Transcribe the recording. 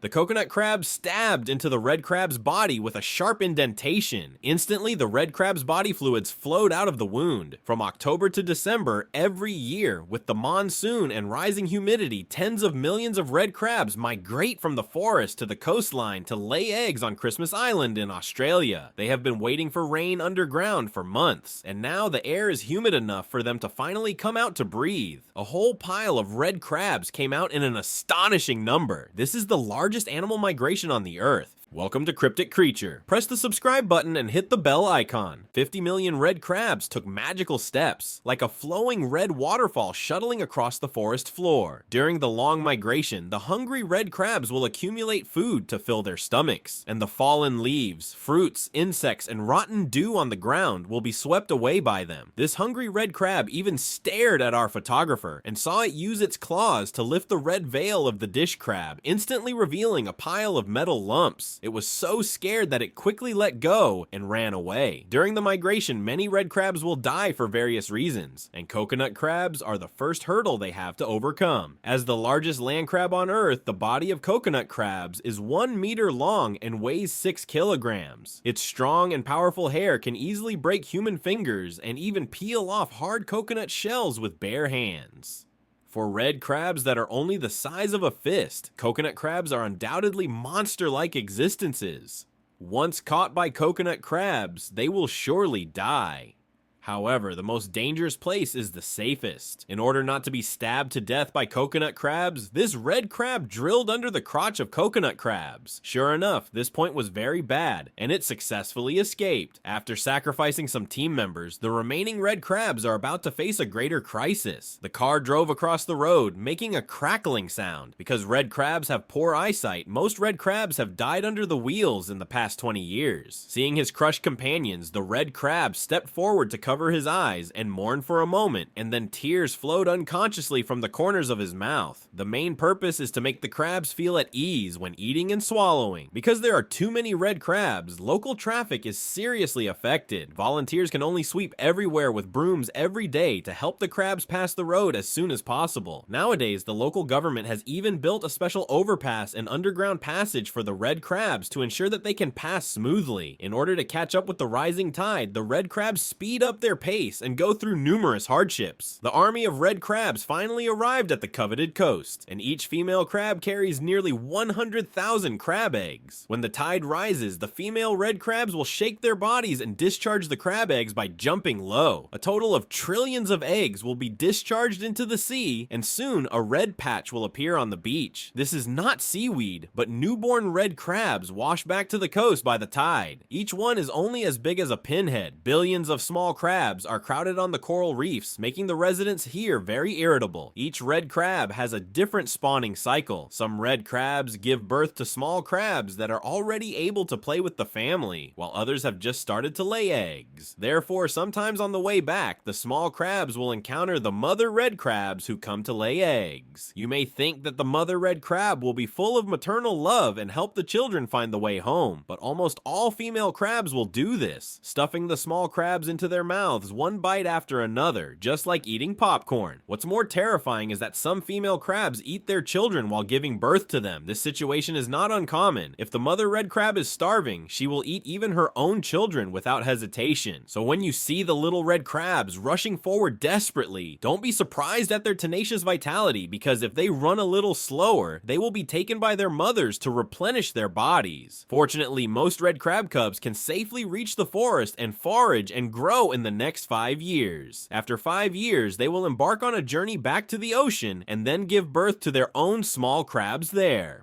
The coconut crab stabbed into the red crab's body with a sharp indentation. Instantly, the red crab's body fluids flowed out of the wound. From October to December every year, with the monsoon and rising humidity, tens of millions of red crabs migrate from the forest to the coastline to lay eggs on Christmas Island in Australia. They have been waiting for rain underground for months, and now the air is humid enough for them to finally come out to breathe. A whole pile of red crabs came out in an astonishing number. This is the largest animal migration on the earth. Welcome to Cryptic Creature. Press the subscribe button and hit the bell icon. 50 million red crabs took magical steps, like a flowing red waterfall shuttling across the forest floor. During the long migration, the hungry red crabs will accumulate food to fill their stomachs, and the fallen leaves, fruits, insects, and rotten dew on the ground will be swept away by them. This hungry red crab even stared at our photographer and saw it use its claws to lift the red veil of the dish crab, instantly revealing a pile of metal lumps. It was so scared that it quickly let go and ran away. During the migration, many red crabs will die for various reasons, and coconut crabs are the first hurdle they have to overcome. As the largest land crab on Earth, the body of coconut crabs is 1 meter long and weighs 6 kilograms. Its strong and powerful hair can easily break human fingers and even peel off hard coconut shells with bare hands. For red crabs that are only the size of a fist, coconut crabs are undoubtedly monster-like existences. Once caught by coconut crabs, they will surely die. However, the most dangerous place is the safest. In order not to be stabbed to death by coconut crabs, this red crab drilled under the crotch of coconut crabs. Sure enough, this point was very bad, and it successfully escaped. After sacrificing some team members, the remaining red crabs are about to face a greater crisis. The car drove across the road, making a crackling sound. Because red crabs have poor eyesight, most red crabs have died under the wheels in the past 20 years. Seeing his crushed companions, the red crab stepped forward to cover his eyes and mourn for a moment, and then tears flowed unconsciously from the corners of his mouth. The main purpose is to make the crabs feel at ease when eating and swallowing. Because there are too many red crabs, local traffic is seriously affected. Volunteers can only sweep everywhere with brooms every day to help the crabs pass the road as soon as possible. Nowadays, the local government has even built a special overpass and underground passage for the red crabs to ensure that they can pass smoothly. In order to catch up with the rising tide, the red crabs speed up their pace and go through numerous hardships. The army of red crabs finally arrived at the coveted coast, and each female crab carries nearly 100,000 crab eggs. When the tide rises, the female red crabs will shake their bodies and discharge the crab eggs by jumping low. A total of trillions of eggs will be discharged into the sea, and soon a red patch will appear on the beach. This is not seaweed, but newborn red crabs washed back to the coast by the tide. Each one is only as big as a pinhead. Billions of small crabs are crowded on the coral reefs, making the residents here very irritable. Each red crab has a different spawning cycle. Some red crabs give birth to small crabs that are already able to play with the family, while others have just started to lay eggs. Therefore, sometimes on the way back, the small crabs will encounter the mother red crabs who come to lay eggs. You may think that the mother red crab will be full of maternal love and help the children find the way home, but almost all female crabs will do this, stuffing the small crabs into their mouths one bite after another, just like eating popcorn. What's more terrifying is that some female crabs eat their children while giving birth to them. This situation is not uncommon. If the mother red crab is starving, she will eat even her own children without hesitation. So when you see the little red crabs rushing forward desperately, don't be surprised at their tenacious vitality, because if they run a little slower, they will be taken by their mothers to replenish their bodies. Fortunately, most red crab cubs can safely reach the forest and forage and grow in the next 5 years. After 5 years, they will embark on a journey back to the ocean and then give birth to their own small crabs there.